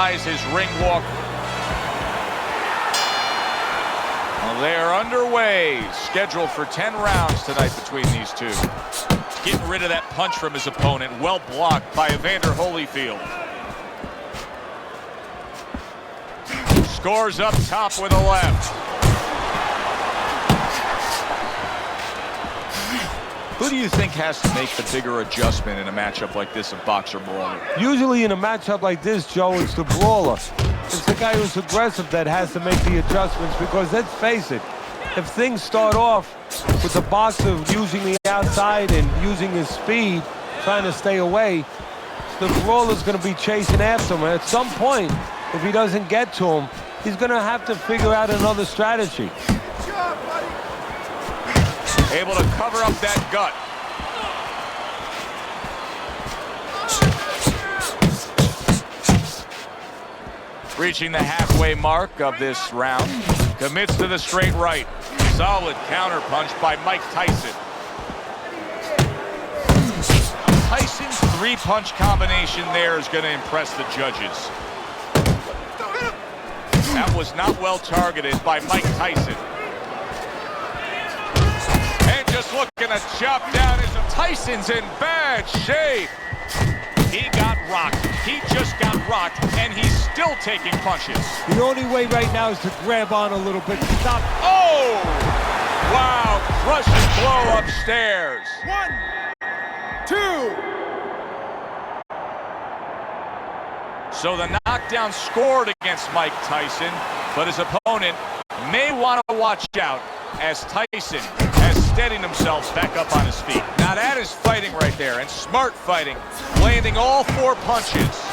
tries his ring walk. Well, they are underway, scheduled for 10 rounds tonight between these two. Getting rid of that punch from his opponent, well blocked by Evander Holyfield. Scores up top with a left. Who do you think has to make the bigger adjustment in a matchup like this of boxer brawler? Usually in a matchup like this, Joe, it's the brawler. It's the guy who's aggressive that has to make the adjustments, because let's face it, if things start off with the boxer using the outside and using his speed, trying to stay away, the brawler's going to be chasing after him. And at some point, if he doesn't get to him, he's going to have to figure out another strategy. Able to cover up that gut. Reaching the halfway mark of this round. Commits to the straight right. Solid counter punch by Mike Tyson. Tyson's three-punch combination there is going to impress the judges. That was not well targeted by Mike Tyson. And just looking to chop down his... Tyson's in bad shape. He got rocked. He just got rocked, and he's still taking punches. The only way right now is to grab on a little bit. Stop. Oh! Wow, crushing blow upstairs. 1, 2. So the knockdown scored against Mike Tyson, but his opponent may want to watch out as Tyson has steadied himself back up on his feet. Now that is fighting right there, and smart fighting, landing all 4 punches.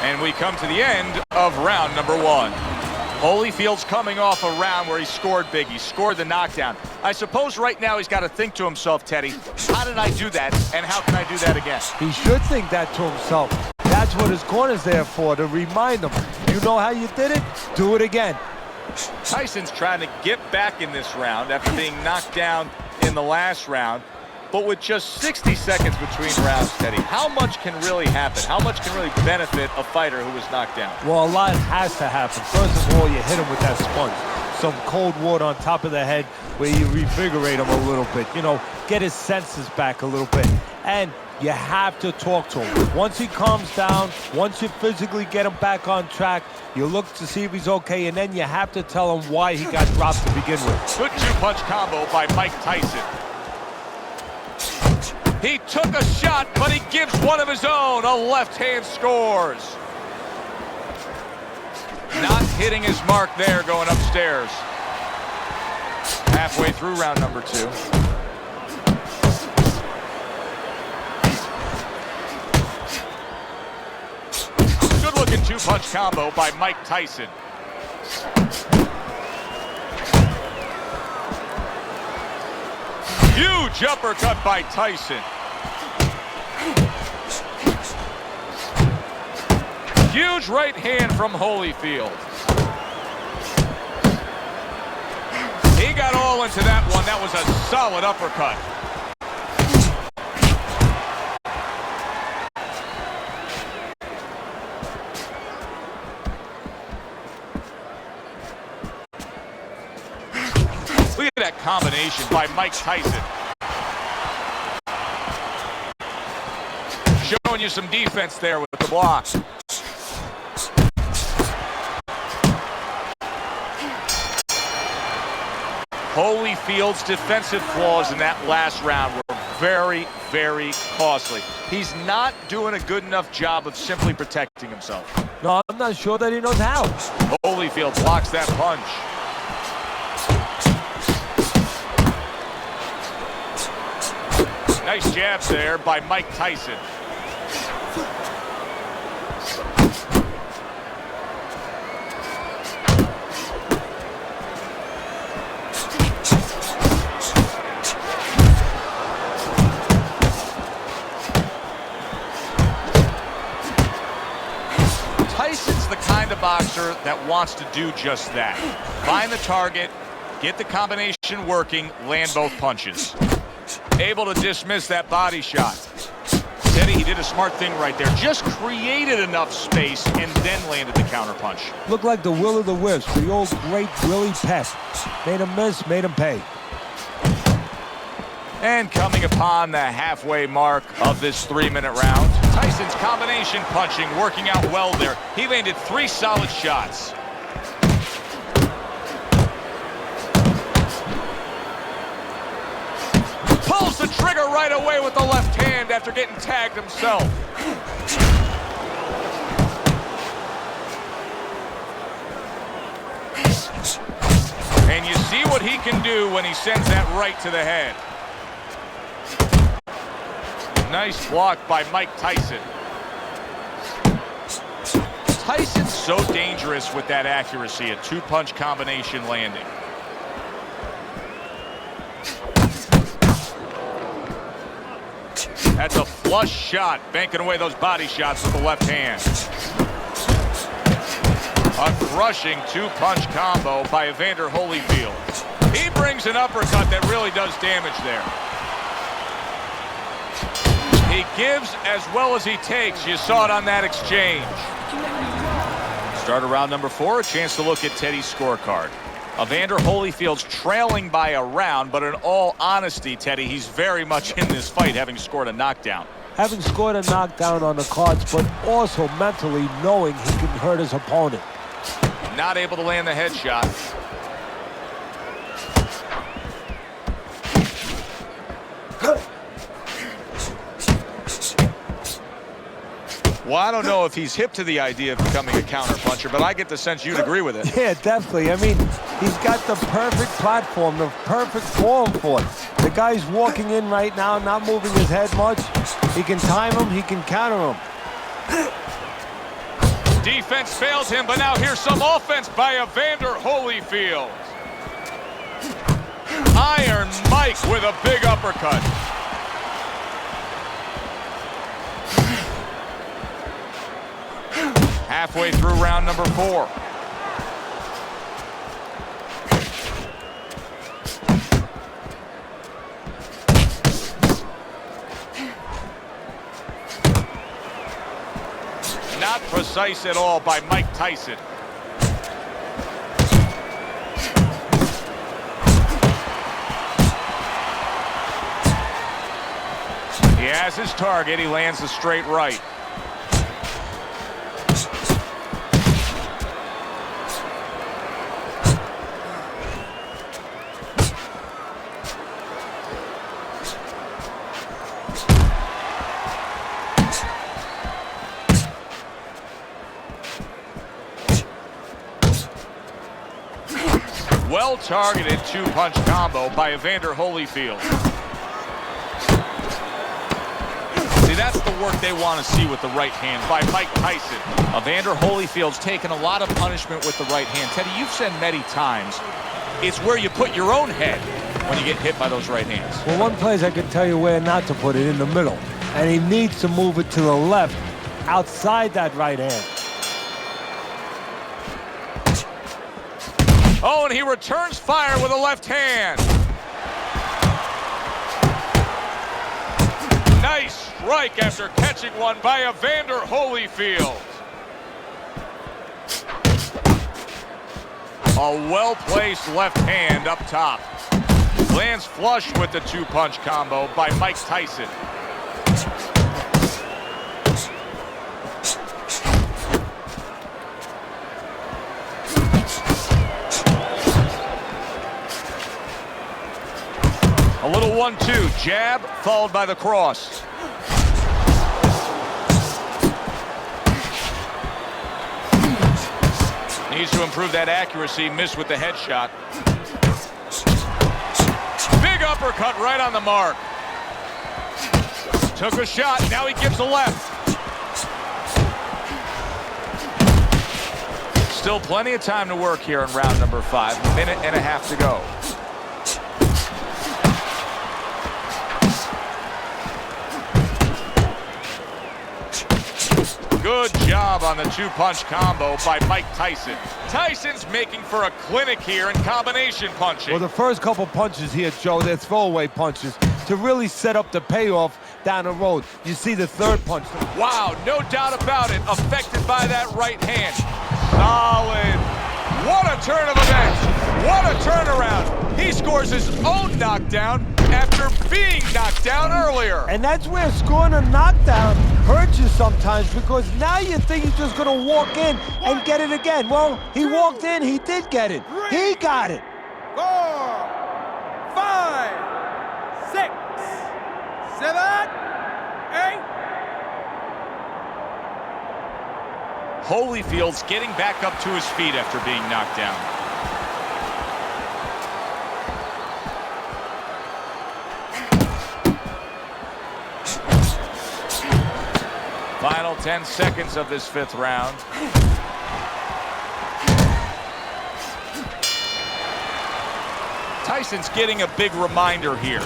And we come to the end of round number 1. Holyfield's coming off a round where he scored big. He scored the knockdown. I suppose right now he's got to think to himself, Teddy, how did I do that, and how can I do that again? He should think that to himself. That's what his corner's there for, to remind him. You know how you did it? Do it again. Tyson's trying to get back in this round after being knocked down in the last round. But with just 60 seconds between rounds, Teddy, how much can really happen? How much can really benefit a fighter who was knocked down? Well, a lot has to happen. First of all, you hit him with that sponge. Some cold water on top of the head where you revigorate him a little bit. You know, get his senses back a little bit. And you have to talk to him. Once he calms down, once you physically get him back on track, you look to see if he's okay, and then you have to tell him why he got dropped to begin with. Good 2-punch combo by Mike Tyson. He took a shot, but he gives one of his own. A left hand scores. Not hitting his mark there, going upstairs. Halfway through round number 2. Good looking 2-punch combo by Mike Tyson. Huge uppercut by Tyson. Huge right hand from Holyfield. He got all into that one. That was a solid uppercut. Look at that combination by Mike Tyson. Showing you some defense there with the block. Holyfield's defensive flaws in that last round were very, very costly. He's not doing a good enough job of simply protecting himself. No, I'm not sure that he knows how. Holyfield blocks that punch. Nice jabs there by Mike Tyson. Tyson's the kind of boxer that wants to do just that. Find the target, Get the combination working, land both punches. Able to dismiss that body shot. Teddy, he did a smart thing right there. Just created enough space and then landed the counter punch. Looked like the will of the wisp, the old great Willie Pep. Made him miss, made him pay. And coming upon the halfway mark of this 3-minute round, Tyson's combination punching working out well there. He landed 3 solid shots. Pulls the trigger right away with the left hand after getting tagged himself. And you see what he can do when he sends that right to the head. Nice block by Mike Tyson. Tyson's so dangerous with that accuracy, a 2-punch combination landing. That's a flush shot, banking away those body shots with the left hand. A crushing 2-punch combo by Evander Holyfield. He brings an uppercut that really does damage there. He gives as well as he takes. You saw it on that exchange. Start of round number 4, a chance to look at Teddy's scorecard. Evander Holyfield's trailing by a round, but in all honesty, Teddy, he's very much in this fight, having scored a knockdown. Having scored a knockdown on the cards, but also mentally knowing he can hurt his opponent. Not able to land the headshot. Well, I don't know if he's hip to the idea of becoming a counter-puncher, but I get the sense you'd agree with it. Yeah, definitely. I mean, he's got the perfect platform, the perfect form for it. The guy's walking in right now, not moving his head much. He can time him, he can counter him. Defense fails him, but now here's some offense by Evander Holyfield. Iron Mike with a big uppercut. Halfway through round number 4. Not precise at all by Mike Tyson. He has his target. He lands a straight right. Well-targeted 2-punch combo by Evander Holyfield. See, that's the work they want to see with the right hand by Mike Tyson. Evander Holyfield's taken a lot of punishment with the right hand. Teddy, you've said many times, it's where you put your own head when you get hit by those right hands. Well, one place I can tell you where not to put it, in the middle. And he needs to move it to the left, outside that right hand. Oh, and he returns fire with a left hand. Nice strike after catching one by Evander Holyfield. A well-placed left hand up top. Lands flush with the 2-punch combo by Mike Tyson. A little 1-2, jab, followed by the cross. Needs to improve that accuracy, missed with the headshot. Big uppercut right on the mark. Took a shot, now he gives a left. Still plenty of time to work here in round number 5, a minute and a half to go. Good job job on the two-punch combo by Mike Tyson. Tyson's making for a clinic here in combination punching. Well, the first couple punches here, Joe, they're throwaway punches to really set up the payoff down the road. You see the third punch. Wow, no doubt about it. Affected by that right hand. Solid. What a turn of events. What a turnaround. He scores his own knockdown after being knocked down earlier. And that's where scoring a knockdown hurts you sometimes, because now you think he's just going to walk in and get it again. Well, he walked in, he did get it. He got it. 4, 5, 6, 7, 8. Holyfield's getting back up to his feet after being knocked down. Final 10 seconds of this fifth round. Tyson's getting a big reminder here.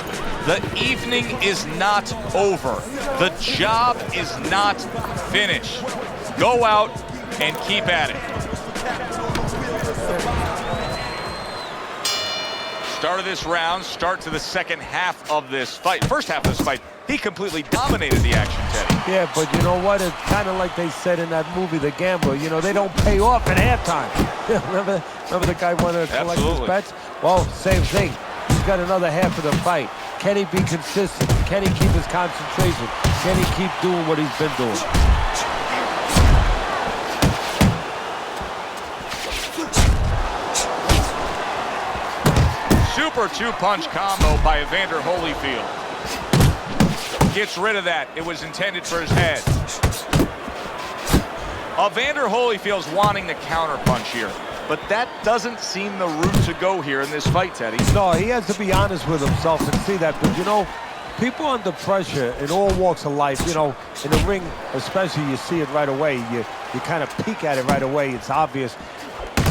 The evening is not over. The job is not finished. Go out and keep at it. Start of this round, start to the second half of this fight. First half of this fight, he completely dominated the action, Teddy. Yeah, but you know what? It's kind of like they said in that movie, The Gambler. You know, they don't pay off at halftime. remember the guy wanted to collect his bets? Well, same thing. He's got another half of the fight. Can he be consistent? Can he keep his concentration? Can he keep doing what he's been doing? Super two-punch combo by Evander Holyfield. Gets rid of that. It was intended for his head. Evander Holyfield's wanting the counterpunch here, but that doesn't seem the route to go here in this fight, Teddy. No, he has to be honest with himself and see that. But, you know, people under pressure in all walks of life, you know, in the ring especially, you see it right away. You kind of peek at it right away. It's obvious.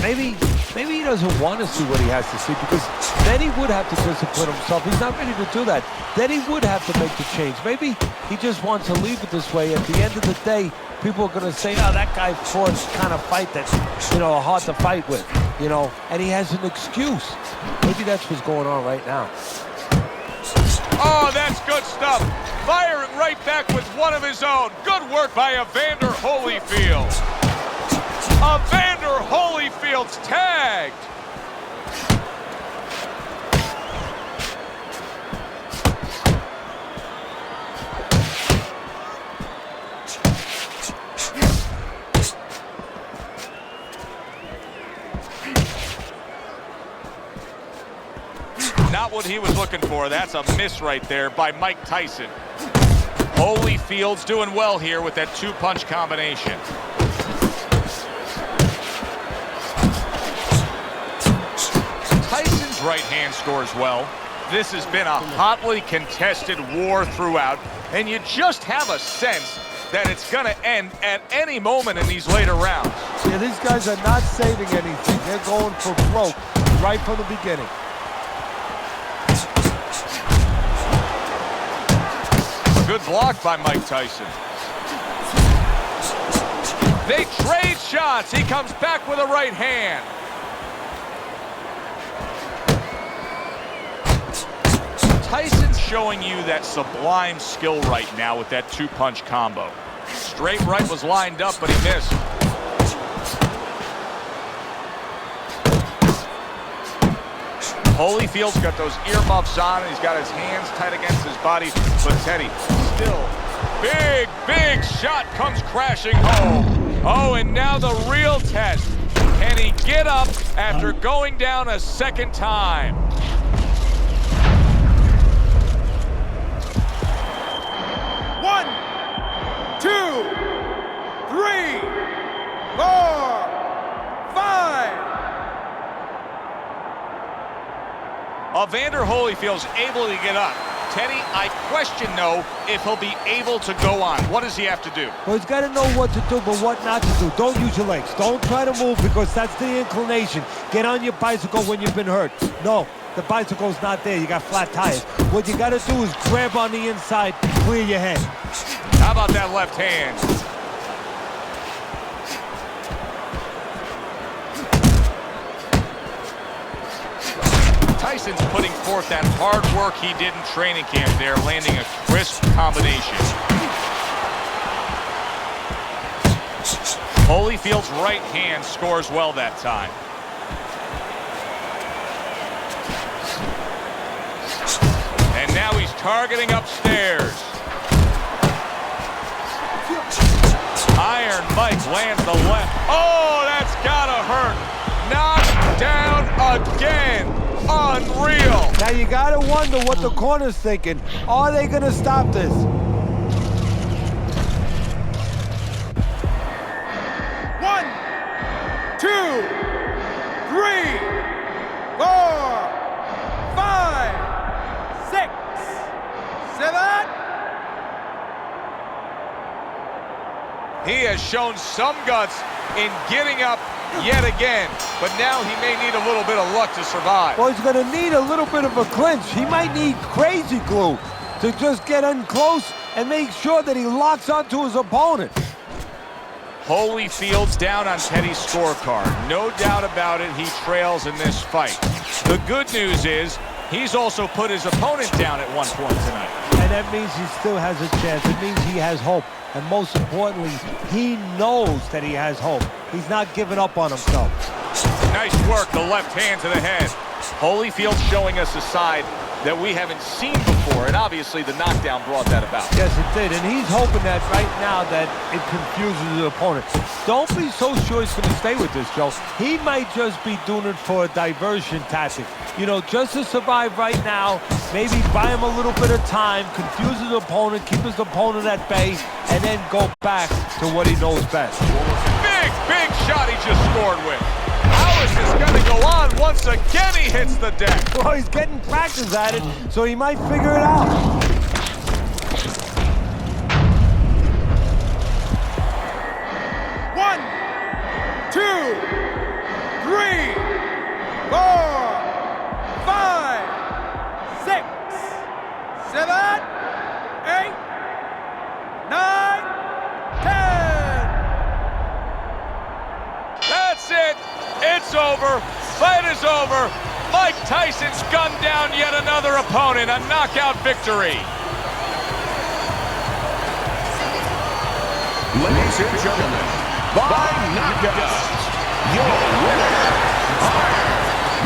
Maybe he doesn't want to see what he has to see, because then he would have to discipline himself. He's not ready to do that. Then he would have to make the change. Maybe he just wants to leave it this way. At the end of the day, people are going to say, oh, that guy fought kind of fight that's, you know, hard to fight with, you know, and he has an excuse. Maybe that's what's going on right now. Oh, that's good stuff. Firing right back with one of his own. Good work by Evander Holyfield. Evander Holyfield's tagged. Not what he was looking for. That's a miss right there by Mike Tyson. Holyfield's doing well here with that two-punch combination. Tyson's right hand scores well. This has been a hotly contested war throughout, and you just have a sense that it's going to end at any moment in these later rounds. Yeah, these guys are not saving anything. They're going for broke right from the beginning. Good block by Mike Tyson. They trade shots. He comes back with a right hand. Tyson's showing you that sublime skill right now with that two-punch combo. Straight right was lined up, but he missed. Holyfield's got those earmuffs on, and he's got his hands tight against his body. But Teddy, still, big shot comes crashing home. Oh, and now the real test. Can he get up after going down a second time? One, 2, 3, 4, 5. Evander Holyfield's able to get up. Teddy, I question, though, if he'll be able to go on. What does he have to do? Well, he's got to know what to do, but what not to do. Don't use your legs. Don't try to move, because that's the inclination. Get on your bicycle when you've been hurt. No, the bicycle's not there. You got flat tires. What you got to do is grab on the inside, clear your head. How about that left hand? Tyson's putting forth that hard work he did in training camp there, landing a crisp combination. Holyfield's right hand scores well that time. And now he's targeting upstairs. Iron Mike lands the left. Oh, that's gotta hurt. Knocked down again. Unreal. Now you gotta wonder what the corner's thinking. Are they gonna stop this? One, two, three, four, five, six, seven. He has shown some guts in getting up yet again, but now he may need a little bit of luck to survive. Well, he's gonna need a little bit of a clinch. He might need crazy glue to just get in close and make sure that he locks onto his opponent. Holyfield's down on Teddy's scorecard. No doubt about it, he trails in this fight. The good news is he's also put his opponent down at one point tonight. And that means he still has a chance. It means he has hope. And most importantly, he knows that he has hope. He's not giving up on himself. Nice work, the left hand to the head. Holyfield showing us a side that we haven't seen before, and obviously the knockdown brought that about. Yes, it did, and he's hoping that right now that it confuses his opponent. Don't be so sure he's going to stay with this, Joe. He might just be doing it for a diversion tactic. You know, just to survive right now, maybe buy him a little bit of time, confuse his opponent, keep his opponent at bay, and then go back to what he knows best. Big shot he just scored with. How is this going to go on? Once again he hits the deck. Well, he's getting practice at it, so he might figure it out. One, two, three, four, five, six, seven, eight, nine, 10. That's it. It's over. Fight is over. Mike Tyson's gunned down yet another opponent. A knockout victory. Ladies and gentlemen, by knockout, your winner,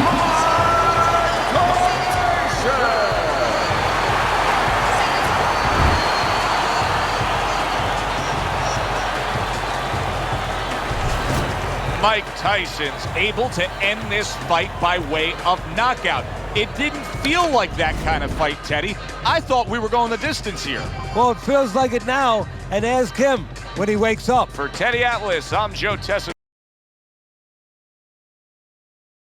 Mike Tyson. Mike Tyson's able to end this fight by way of knockout. It didn't feel like that kind of fight, Teddy. I thought we were going the distance here. Well, it feels like it now, and ask him when he wakes up. For Teddy Atlas, I'm Joe Tessitore.